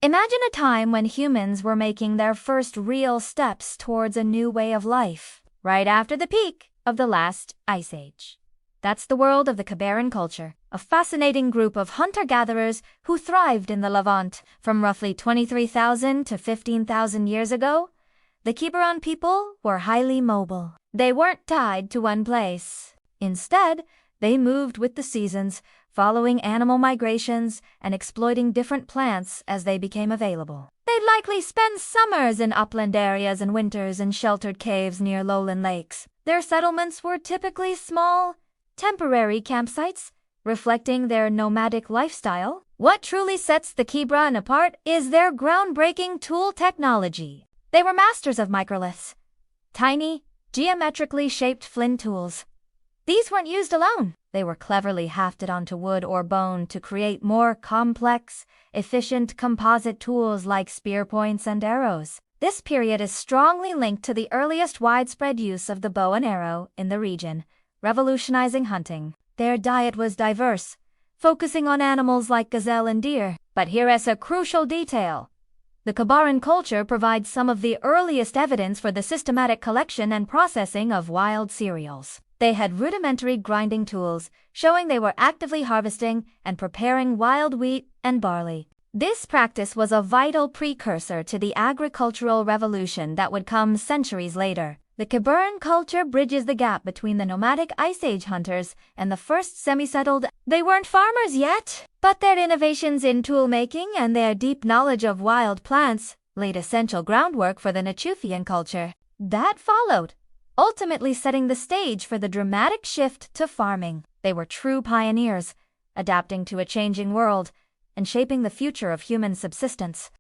Imagine a time when humans were making their first real steps towards a new way of life, right after the peak of the last ice age. That's the world of the Kebaran culture, a fascinating group of hunter-gatherers who thrived in the Levant from roughly 23,000 to 15,000 years ago. The Kebaran people were highly mobile. They weren't tied to one place. Instead, they moved with the seasons, following animal migrations and exploiting different plants as they became available. They'd likely spend summers in upland areas and winters in sheltered caves near lowland lakes. Their settlements were typically small, temporary campsites, reflecting their nomadic lifestyle. What truly sets the Kebaran apart is their groundbreaking tool technology. They were masters of microliths, tiny, geometrically shaped flint tools. These weren't used alone. They were cleverly hafted onto wood or bone to create more complex, efficient composite tools like spear points and arrows. This period is strongly linked to the earliest widespread use of the bow and arrow in the region, revolutionizing hunting. Their diet was diverse, focusing on animals like gazelle and deer. But here is a crucial detail. The Kebaran culture provides some of the earliest evidence for the systematic collection and processing of wild cereals. They had rudimentary grinding tools, showing they were actively harvesting and preparing wild wheat and barley. This practice was a vital precursor to the agricultural revolution that would come centuries later. The Kebaran culture bridges the gap between the nomadic Ice Age hunters and the first semi-settled. They weren't farmers yet, but their innovations in tool-making and their deep knowledge of wild plants laid essential groundwork for the Natufian culture that followed, ultimately setting the stage for the dramatic shift to farming. They were true pioneers, adapting to a changing world and shaping the future of human subsistence.